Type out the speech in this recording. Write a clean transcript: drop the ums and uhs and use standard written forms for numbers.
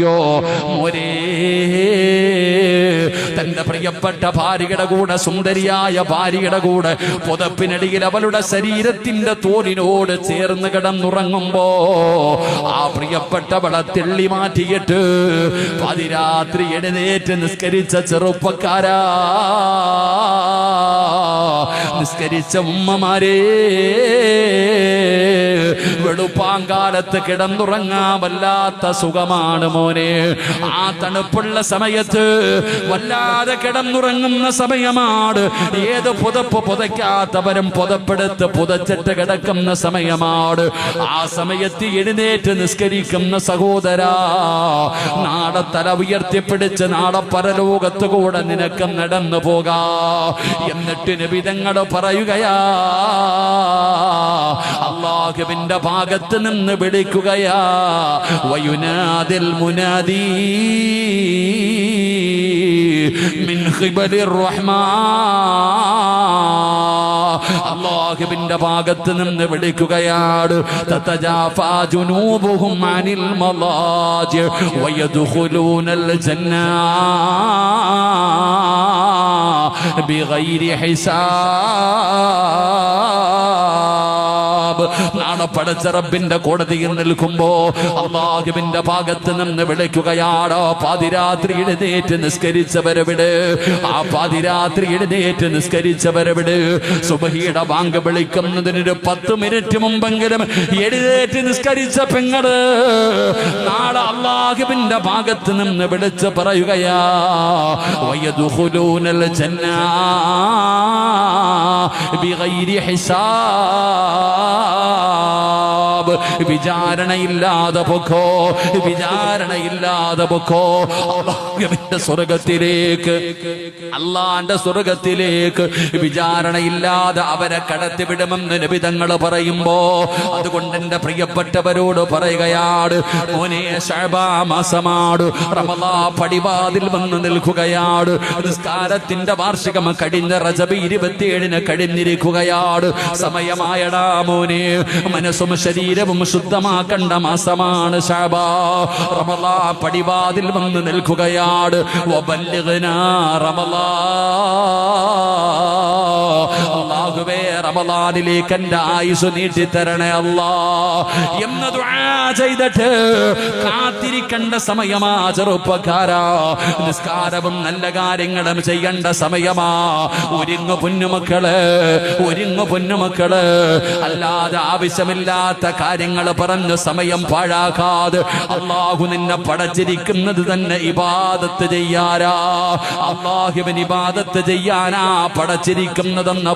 Moreh തന്റെ പ്രിയപ്പെട്ട ഭാര്യയുടെ കൂടെ, സുന്ദരിയായ ഭാര്യയുടെ കൂടെ പുതപ്പിനടിയിൽ അവളുടെ ശരീരത്തിന്റെ തോലിനോട് ചേർന്ന് കിടന്നുറങ്ങുമ്പോ ആ പ്രിയപ്പെട്ടവളെ തെള്ളി മാറ്റിയിട്ട് പതിരാത്രി എഴുന്നേറ്റ് നിസ്കരിച്ച ചെറുപ്പക്കാരാ, നിസ്കരിച്ച ഉമ്മമാരേ, വെളുപ്പാങ്കാലത്ത് കിടന്നുറങ്ങാൻ വല്ലാത്ത സുഖമാണ് മോനെ. ആ തണുപ്പുള്ള സമയത്ത് വല്ലാതെ കിടന്നുറങ്ങുന്ന സമയമാണ്. ഏത് പുതപ്പ് പുതയ്ക്കാത്തവരും പുതപ്പെടുത്ത് പുതച്ചിട്ട് കിടക്കുന്ന സമയമാണ്. ആ സമയത്ത് എഴുന്നേറ്റ് നിസ്കരിക്കുന്ന സഹോദരാ, നാളെ തല ഉയർത്തിപ്പിടിച്ച് നാളെ പരലോകത്ത് കൂടെ നിനക്ക് നടന്നു പോകാ. എന്നിട്ട് നബി തങ്ങൾ പറയുകയാ, അല്ലാഹുവിന്റെ ഭാഗത്ത് നിന്ന് വിളിക്കുകയാ, വയുനാദിൽ മുനാദി മിൻ ഖിബലിർ റഹ്മാൻ, അല്ലാഹുവിന്റെ ഭാഗത്ത് നിന്ന് വിളിക്കുകയാണ്, തതജാഫാ ജുനൂബുഹും അനിൽ മലാജി വയദ്ഖുലൂനൽ ജന്ന ബിഗൈരി ഹിസാബ്. നാളെ പടച്ച റബ്ബിന്റെ കോടതിയിൽ നിൽക്കുമ്പോ അല്ലാഹുവിന്റെ ഭാഗത്ത് നിന്ന് വിളിക്കുകയാണ്, പാതിരാത്രി എഴുന്നേറ്റ് നിസ്കരിച്ചവരെവിടെ? ആ പാതിരാത്രി എഴുന്നേറ്റ് നിസ്കരിച്ചവരെവിടെ? സുബ്ഹിയുടെ ബാങ്ക് വിളിക്കുന്നതിനൊരു 10 മിനിറ്റ് മുമ്പെങ്കിലും എഴുന്നേറ്റ് നിസ്കരിച്ച പെങ്ങള് നാളെ അല്ലാഹുവിന്റെ ഭാഗത്ത് നിന്ന് വിളിച്ച് പറയുകയാ, വയദ്ഖുലൂനൽ ജന്ന ബിഗൈരി ഹിസാബ്. വിചാരണയില്ലാതെ പൊക്കോ, വിചാരണയില്ലാതെ പൊക്കോ അല്ലാഹുവിന്റെ സ്വർഗത്തിലേക്ക്, അല്ലാഹുവിന്റെ സ്വർഗത്തിലേക്ക് വിചാരണയില്ലാതെ അവരെ കടത്തിവിടുമെന്ന് നബി തങ്ങൾ പറയുമ്പോ, അതുകൊണ്ട് എന്റെ പ്രിയപ്പെട്ടവരോട് പറയുകയാണ്, മോനെ ശഅബാൻ മാസമാണ്, റമളാൻ പടിവാതിൽ വന്ന് നിൽക്കുകയാണ്, നിസ്കാരത്തിന്റെ വാർഷികം കഴിഞ്ഞ റജബ് 27 കഴിഞ്ഞിരിക്കുകയാണ്. സമയമായടാ മോനെ, മനസ്സും ശരീരവും ശുദ്ധമാക്കേണ്ട മാസമാണ് ശഅബാൻ. റമളാൻ പടിവാതിൽ വന്ന് നിൽക്കുകയാണ്. വബല്ലിഗ്നാ റമളാൻ, അല്ലാഹുവേ റമളാനിലേക്ക് എന്റെ ആയുസ് നീട്ടിത്തരണേ അല്ലാ എന്ന് ദുആ ചെയ്തിട്ട് കാത്തിരിക്കേണ്ട സമയമാ ചെറുപ്പക്കാരാ. നിസ്കാരവും നല്ല കാര്യങ്ങളും ചെയ്യേണ്ട സമയമാ. ഒരുങ്ങു പൊന്നുമക്കള്, ഒരുങ്ങു പൊന്നുമക്കള്. അല്ലാതെ ആവശ്യമില്ലാത്ത കാര്യങ്ങൾ പറഞ്ഞ് സമയം പാഴാക്കാതെ അല്ലാഹു നിന്നെ പടച്ചിരിക്കുന്നത് തന്നെ ഇബാദത്ത് ചെയ്യാനാ. അല്ലാഹുവിന് ഇബാദത്ത് ചെയ്യാനാ പടച്ചിരിക്കുന്നതെന്ന